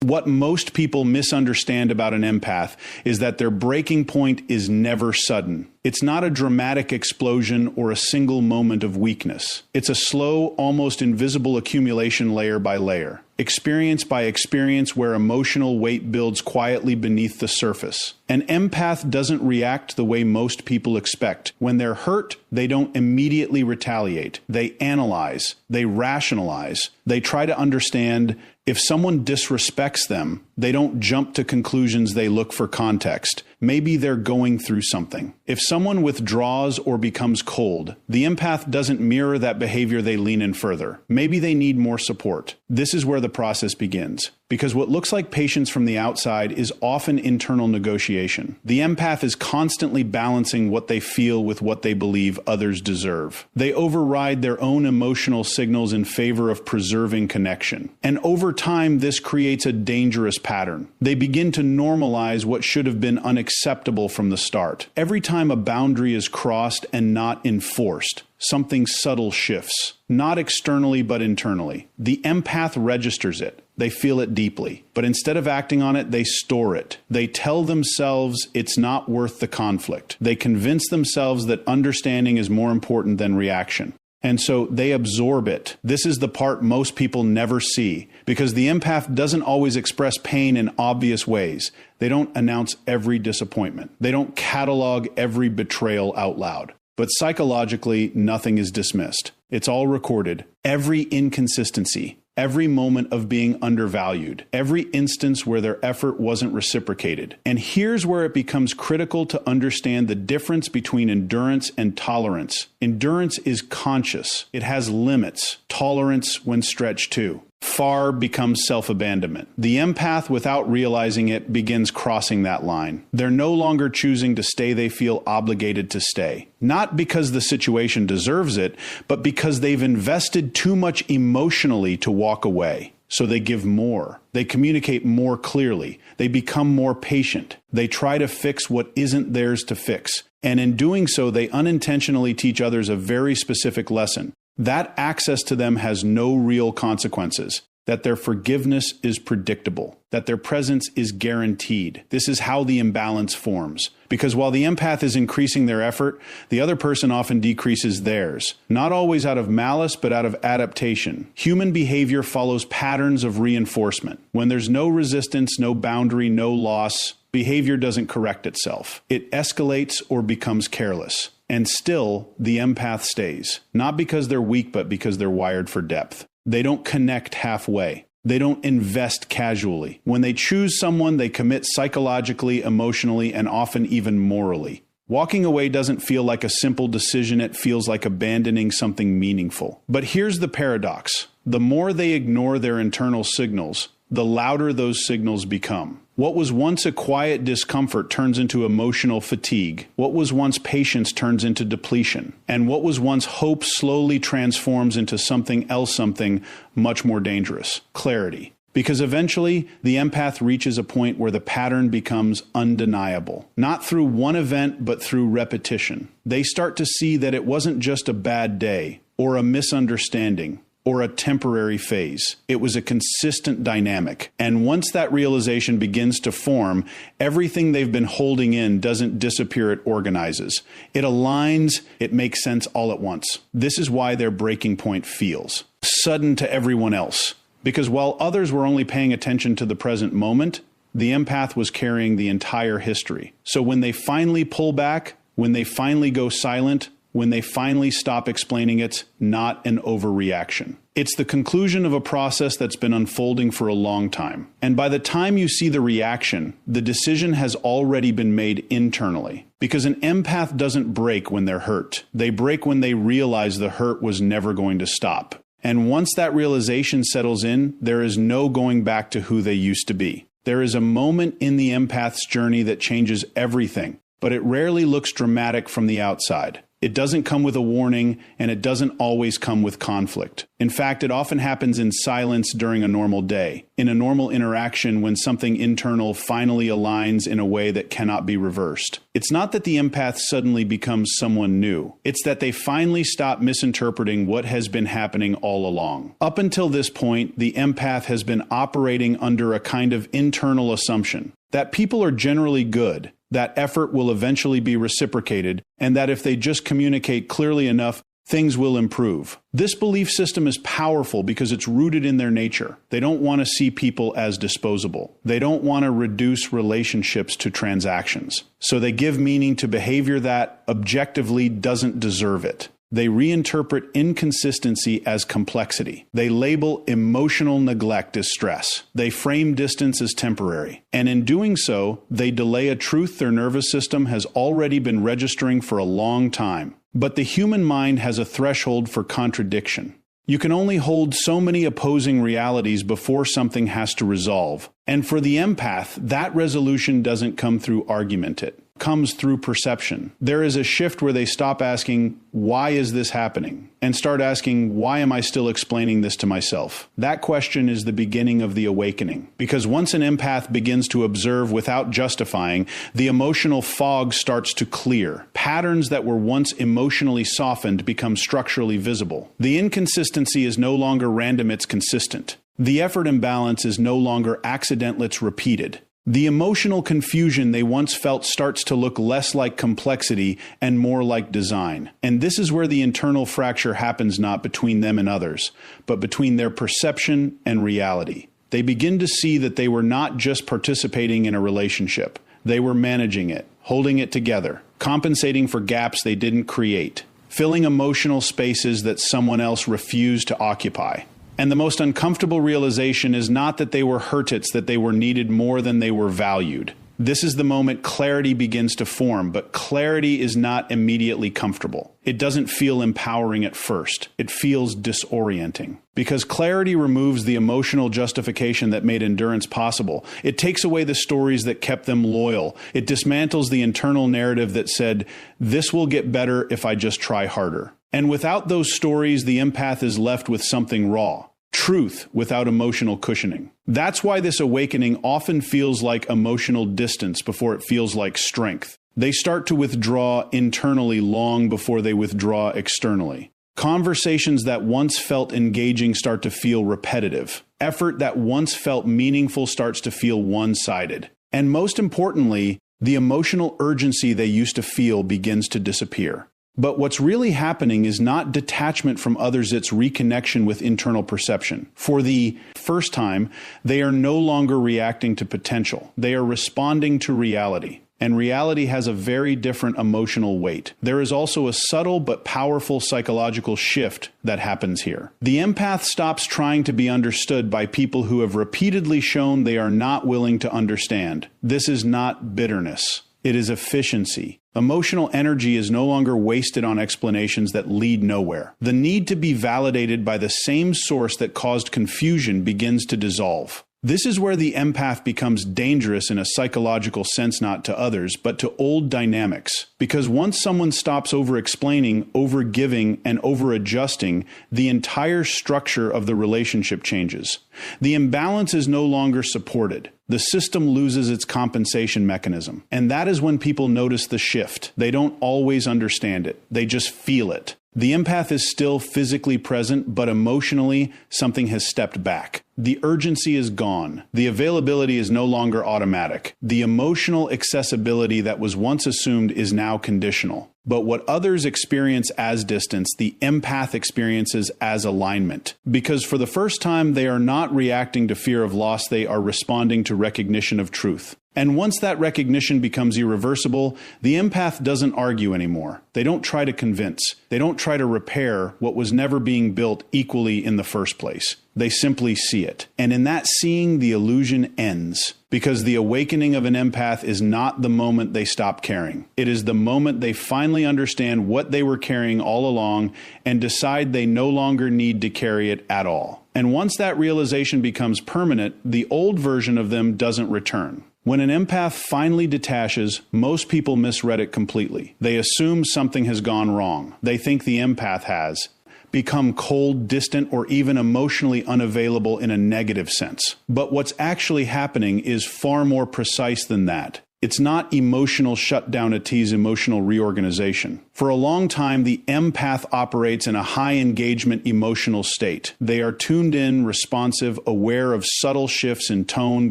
What most people misunderstand about an empath is that their breaking point is never sudden. It's not a dramatic explosion or a single moment of weakness. It's a slow, almost invisible accumulation layer by layer, experience by experience, where emotional weight builds quietly beneath the surface. An empath doesn't react the way most people expect. When they're hurt, they don't immediately retaliate. They analyze, they rationalize, they try to understand. If someone disrespects them, they don't jump to conclusions, they look for context. Maybe they're going through something. If someone withdraws or becomes cold, the empath doesn't mirror that behavior, they lean in further. Maybe they need more support. This is where the process begins. Because what looks like patience from the outside is often internal negotiation. The empath is constantly balancing what they feel with what they believe others deserve. They override their own emotional signals in favor of preserving connection. And over time, this creates a dangerous pattern. They begin to normalize what should have been unacceptable from the start. Every time a boundary is crossed and not enforced, something subtle shifts. Not externally, but internally. The empath registers it. They feel it deeply. But instead of acting on it, they store it. They tell themselves it's not worth the conflict. They convince themselves that understanding is more important than reaction. And so they absorb it. This is the part most people never see, because the empath doesn't always express pain in obvious ways. They don't announce every disappointment. They don't catalog every betrayal out loud. But psychologically, nothing is dismissed. It's all recorded. Every inconsistency, every moment of being undervalued, every instance where their effort wasn't reciprocated. And here's where it becomes critical to understand the difference between endurance and tolerance. Endurance is conscious. It has limits. Tolerance, when stretched too far, becomes self-abandonment. The empath, without realizing it, begins crossing that line. They're no longer choosing to stay, they feel obligated to stay. Not because the situation deserves it, but because they've invested too much emotionally to walk away. So they give more. They communicate more clearly. They become more patient. They try to fix what isn't theirs to fix. And in doing so, they unintentionally teach others a very specific lesson. That access to them has no real consequences, that their forgiveness is predictable, that their presence is guaranteed. This is how the imbalance forms. Because while the empath is increasing their effort, the other person often decreases theirs. Not always out of malice, but out of adaptation. Human behavior follows patterns of reinforcement. When there's no resistance, no boundary, no loss, behavior doesn't correct itself. It escalates or becomes careless. And still, the empath stays. Not because they're weak, but because they're wired for depth. They don't connect halfway. They don't invest casually. When they choose someone, they commit psychologically, emotionally, and often even morally. Walking away doesn't feel like a simple decision, it feels like abandoning something meaningful. But here's the paradox. The more they ignore their internal signals, the louder those signals become. What was once a quiet discomfort turns into emotional fatigue. What was once patience turns into depletion. And what was once hope slowly transforms into something else, something much more dangerous: clarity. Because eventually, the empath reaches a point where the pattern becomes undeniable. Not through one event, but through repetition. They start to see that it wasn't just a bad day, or a misunderstanding, or a temporary phase. It was a consistent dynamic. And once that realization begins to form, everything they've been holding in doesn't disappear, it organizes. It aligns, it makes sense all at once. This is why their breaking point feels sudden to everyone else. Because while others were only paying attention to the present moment, the empath was carrying the entire history. So when they finally pull back, when they finally go silent, when they finally stop explaining, it's not an overreaction. It's the conclusion of a process that's been unfolding for a long time. And by the time you see the reaction, the decision has already been made internally. Because an empath doesn't break when they're hurt. They break when they realize the hurt was never going to stop. And once that realization settles in, there is no going back to who they used to be. There is a moment in the empath's journey that changes everything, but it rarely looks dramatic from the outside. It doesn't come with a warning, and it doesn't always come with conflict. In fact, it often happens in silence during a normal day, in a normal interaction when something internal finally aligns in a way that cannot be reversed. It's not that the empath suddenly becomes someone new. It's that they finally stop misinterpreting what has been happening all along. Up until this point, the empath has been operating under a kind of internal assumption that people are generally good, that effort will eventually be reciprocated, and that if they just communicate clearly enough, things will improve. This belief system is powerful because it's rooted in their nature. They don't want to see people as disposable. They don't want to reduce relationships to transactions. So they give meaning to behavior that objectively doesn't deserve it. They reinterpret inconsistency as complexity. They label emotional neglect as stress. They frame distance as temporary. And in doing so, they delay a truth their nervous system has already been registering for a long time. But the human mind has a threshold for contradiction. You can only hold so many opposing realities before something has to resolve. And for the empath, that resolution doesn't come through argument. It comes through perception. There is a shift where they stop asking, why is this happening? And start asking, why am I still explaining this to myself? That question is the beginning of the awakening. Because once an empath begins to observe without justifying, the emotional fog starts to clear. Patterns that were once emotionally softened become structurally visible. The inconsistency is no longer random, it's consistent. The effort imbalance is no longer accidental, it's repeated. The emotional confusion they once felt starts to look less like complexity and more like design. And this is where the internal fracture happens, not between them and others, but between their perception and reality. They begin to see that they were not just participating in a relationship. They were managing it, holding it together, compensating for gaps they didn't create, filling emotional spaces that someone else refused to occupy. And the most uncomfortable realization is not that they were hurt, it's that they were needed more than they were valued. This is the moment clarity begins to form, but clarity is not immediately comfortable. It doesn't feel empowering at first. It feels disorienting. Because clarity removes the emotional justification that made endurance possible. It takes away the stories that kept them loyal. It dismantles the internal narrative that said, this will get better if I just try harder. And without those stories, the empath is left with something raw. Truth without emotional cushioning. That's why this awakening often feels like emotional distance before it feels like strength. They start to withdraw internally long before they withdraw externally. Conversations that once felt engaging start to feel repetitive. Effort that once felt meaningful starts to feel one-sided. And most importantly, the emotional urgency they used to feel begins to disappear. But what's really happening is not detachment from others, it's reconnection with internal perception. For the first time, they are no longer reacting to potential. They are responding to reality. And reality has a very different emotional weight. There is also a subtle but powerful psychological shift that happens here. The empath stops trying to be understood by people who have repeatedly shown they are not willing to understand. This is not bitterness. It is efficiency. Emotional energy is no longer wasted on explanations that lead nowhere. The need to be validated by the same source that caused confusion begins to dissolve. This is where the empath becomes dangerous in a psychological sense, not to others, but to old dynamics. Because once someone stops over-explaining, over-giving, and over-adjusting, the entire structure of the relationship changes. The imbalance is no longer supported. The system loses its compensation mechanism. And that is when people notice the shift. They don't always understand it. They just feel it. The empath is still physically present, but emotionally, something has stepped back. The urgency is gone. The availability is no longer automatic. The emotional accessibility that was once assumed is now conditional. But what others experience as distance, the empath experiences as alignment. Because for the first time, they are not reacting to fear of loss, they are responding to recognition of truth. And once that recognition becomes irreversible, the empath doesn't argue anymore. They don't try to convince. They don't try to repair what was never being built equally in the first place. They simply see it. And in that seeing, the illusion ends. Because the awakening of an empath is not the moment they stop caring. It is the moment they finally understand what they were carrying all along and decide they no longer need to carry it at all. And once that realization becomes permanent, the old version of them doesn't return. When an empath finally detaches, most people misread it completely. They assume something has gone wrong. They think the empath has become cold, distant, or even emotionally unavailable in a negative sense. But what's actually happening is far more precise than that. It's not emotional shutdown, it is emotional reorganization. For a long time, the empath operates in a high engagement emotional state. They are tuned in, responsive, aware of subtle shifts in tone,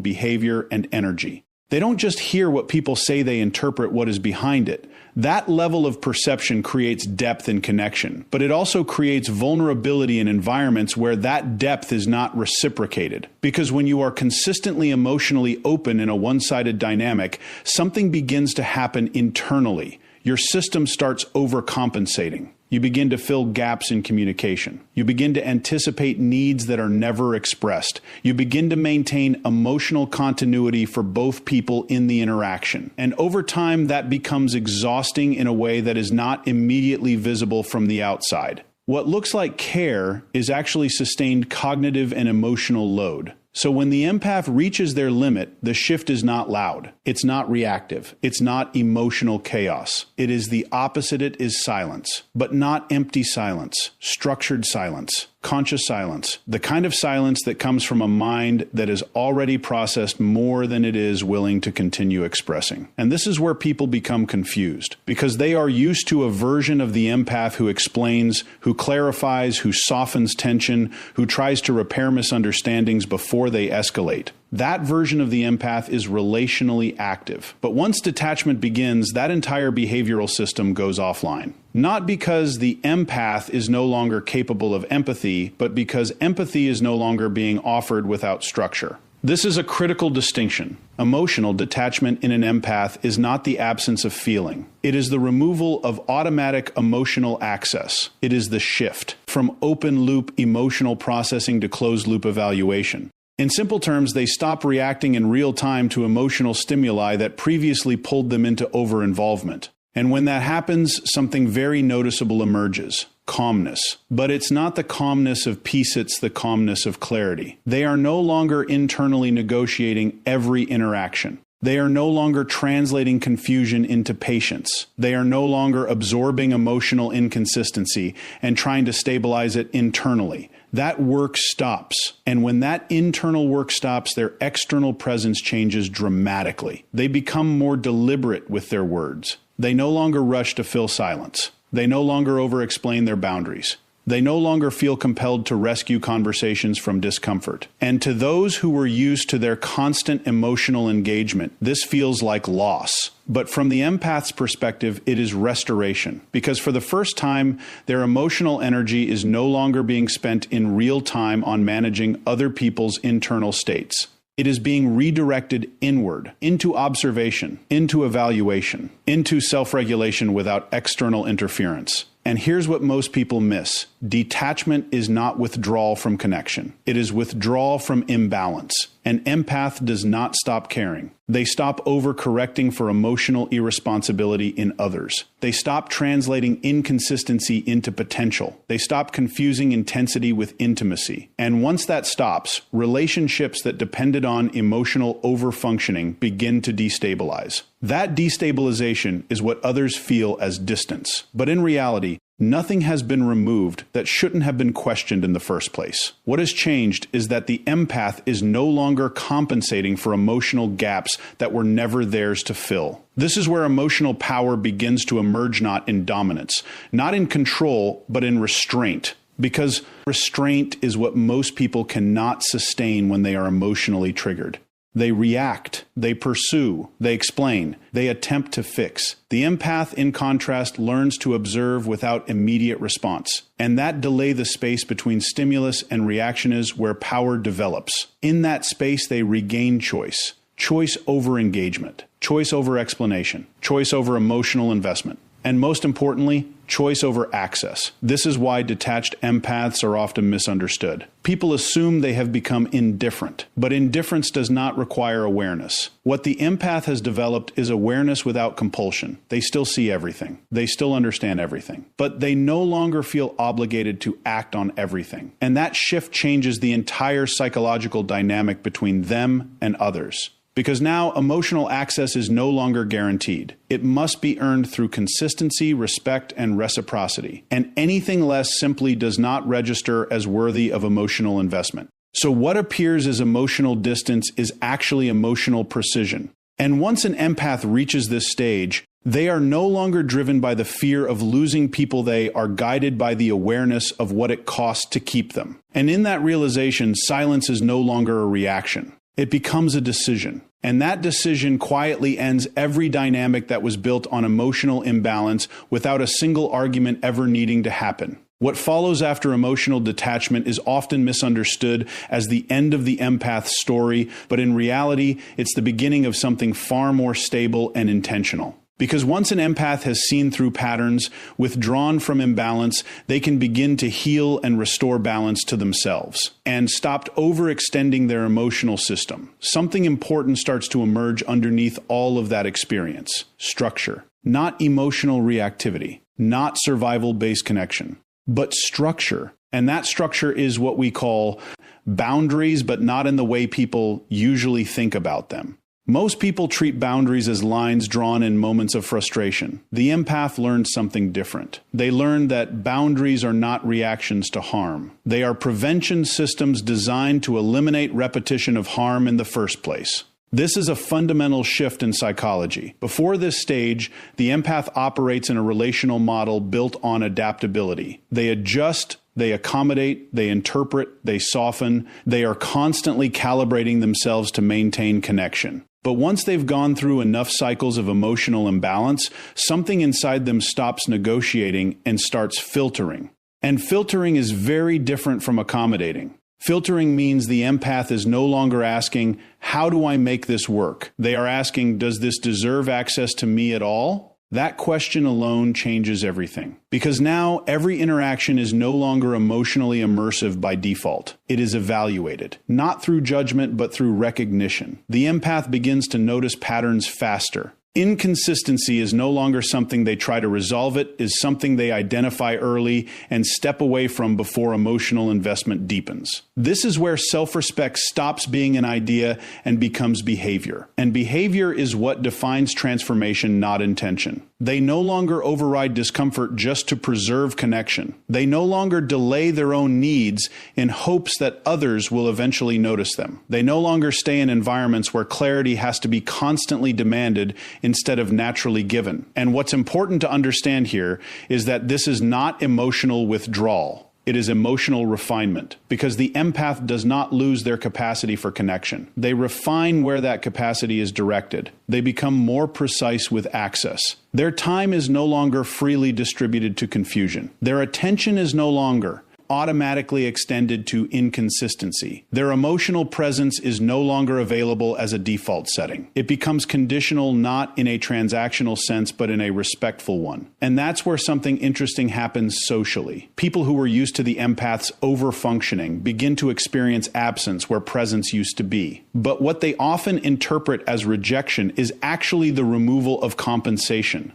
behavior, and energy. They don't just hear what people say, they interpret what is behind it. That level of perception creates depth and connection, but it also creates vulnerability in environments where that depth is not reciprocated. Because when you are consistently emotionally open in a one-sided dynamic, something begins to happen internally. Your system starts overcompensating. You begin to fill gaps in communication. You begin to anticipate needs that are never expressed. You begin to maintain emotional continuity for both people in the interaction. And over time, that becomes exhausting in a way that is not immediately visible from the outside. What looks like care is actually sustained cognitive and emotional load. So when the empath reaches their limit, the shift is not loud. It's not reactive. It's not emotional chaos. It is the opposite. It is silence, but not empty silence, structured silence, conscious silence, the kind of silence that comes from a mind that has already processed more than it is willing to continue expressing. And this is where people become confused, because they are used to a version of the empath who explains, who clarifies, who softens tension, who tries to repair misunderstandings before they escalate. That version of the empath is relationally active. But once detachment begins, that entire behavioral system goes offline. Not because the empath is no longer capable of empathy, but because empathy is no longer being offered without structure. This is a critical distinction. Emotional detachment in an empath is not the absence of feeling. It is the removal of automatic emotional access. It is the shift from open-loop emotional processing to closed-loop evaluation. In simple terms, they stop reacting in real time to emotional stimuli that previously pulled them into over-involvement. And when that happens, something very noticeable emerges: calmness. But it's not the calmness of peace, it's the calmness of clarity. They are no longer internally negotiating every interaction. They are no longer translating confusion into patience. They are no longer absorbing emotional inconsistency and trying to stabilize it internally. That work stops. And when that internal work stops, their external presence changes dramatically. They become more deliberate with their words. They no longer rush to fill silence. They no longer over-explain their boundaries. They no longer feel compelled to rescue conversations from discomfort. And to those who were used to their constant emotional engagement, this feels like loss. But from the empath's perspective, it is restoration. Because for the first time, their emotional energy is no longer being spent in real time on managing other people's internal states. It is being redirected inward, into observation, into evaluation, into self-regulation without external interference. And here's what most people miss. Detachment is not withdrawal from connection. It is withdrawal from imbalance. An empath does not stop caring. They stop overcorrecting for emotional irresponsibility in others. They stop translating inconsistency into potential. They stop confusing intensity with intimacy. And once that stops, relationships that depended on emotional overfunctioning begin to destabilize. That destabilization is what others feel as distance. But in reality, nothing has been removed that shouldn't have been questioned in the first place. What has changed is that the empath is no longer compensating for emotional gaps that were never theirs to fill. This is where emotional power begins to emerge, not in dominance, not in control, but in restraint. Because restraint is what most people cannot sustain when they are emotionally triggered. They react, they pursue, they explain, they attempt to fix. The empath, in contrast, learns to observe without immediate response. And that delay the space between stimulus and reaction is where power develops. In that space, they regain choice. Choice over engagement, choice over explanation, choice over emotional investment. And most importantly, choice over access. This is why detached empaths are often misunderstood. People assume they have become indifferent, but indifference does not require awareness. What the empath has developed is awareness without compulsion. They still see everything. They still understand everything. But they no longer feel obligated to act on everything. And that shift changes the entire psychological dynamic between them and others. Because now emotional access is no longer guaranteed. It must be earned through consistency, respect, and reciprocity. And anything less simply does not register as worthy of emotional investment. So what appears as emotional distance is actually emotional precision. And once an empath reaches this stage, they are no longer driven by the fear of losing people. They are guided by the awareness of what it costs to keep them. And in that realization, silence is no longer a reaction. It becomes a decision. And that decision quietly ends every dynamic that was built on emotional imbalance without a single argument ever needing to happen. What follows after emotional detachment is often misunderstood as the end of the empath's story, but in reality, it's the beginning of something far more stable and intentional. Because once an empath has seen through patterns, withdrawn from imbalance, they can begin to heal and restore balance to themselves, and stopped overextending their emotional system. Something important starts to emerge underneath all of that experience. Structure. Not emotional reactivity. Not survival-based connection. But structure. And that structure is what we call boundaries, but not in the way people usually think about them. Most people treat boundaries as lines drawn in moments of frustration. The empath learned something different. They learned that boundaries are not reactions to harm. They are prevention systems designed to eliminate repetition of harm in the first place. This is a fundamental shift in psychology. Before this stage, the empath operates in a relational model built on adaptability. They adjust, they accommodate, they interpret, they soften. They are constantly calibrating themselves to maintain connection. But once they've gone through enough cycles of emotional imbalance, something inside them stops negotiating and starts filtering. And filtering is very different from accommodating. Filtering means the empath is no longer asking, how do I make this work? They are asking, does this deserve access to me at all? That question alone changes everything. Because now every interaction is no longer emotionally immersive by default. It is evaluated, not through judgment, but through recognition. The empath begins to notice patterns faster. Inconsistency is no longer something they try to resolve. It is something they identify early and step away from before emotional investment deepens. This is where self-respect stops being an idea and becomes behavior. And behavior is what defines transformation, not intention. They no longer override discomfort just to preserve connection. They no longer delay their own needs in hopes that others will eventually notice them. They no longer stay in environments where clarity has to be constantly demanded instead of naturally given. And what's important to understand here is that this is not emotional withdrawal. It is emotional refinement, because the empath does not lose their capacity for connection. They refine where that capacity is directed. They become more precise with access. Their time is no longer freely distributed to confusion. Their attention is no longer automatically extended to inconsistency. Their emotional presence is no longer available as a default setting. It becomes conditional, not in a transactional sense, but in a respectful one. And that's where something interesting happens socially. People who were used to the empath's over-functioning begin to experience absence where presence used to be. But what they often interpret as rejection is actually the removal of compensation.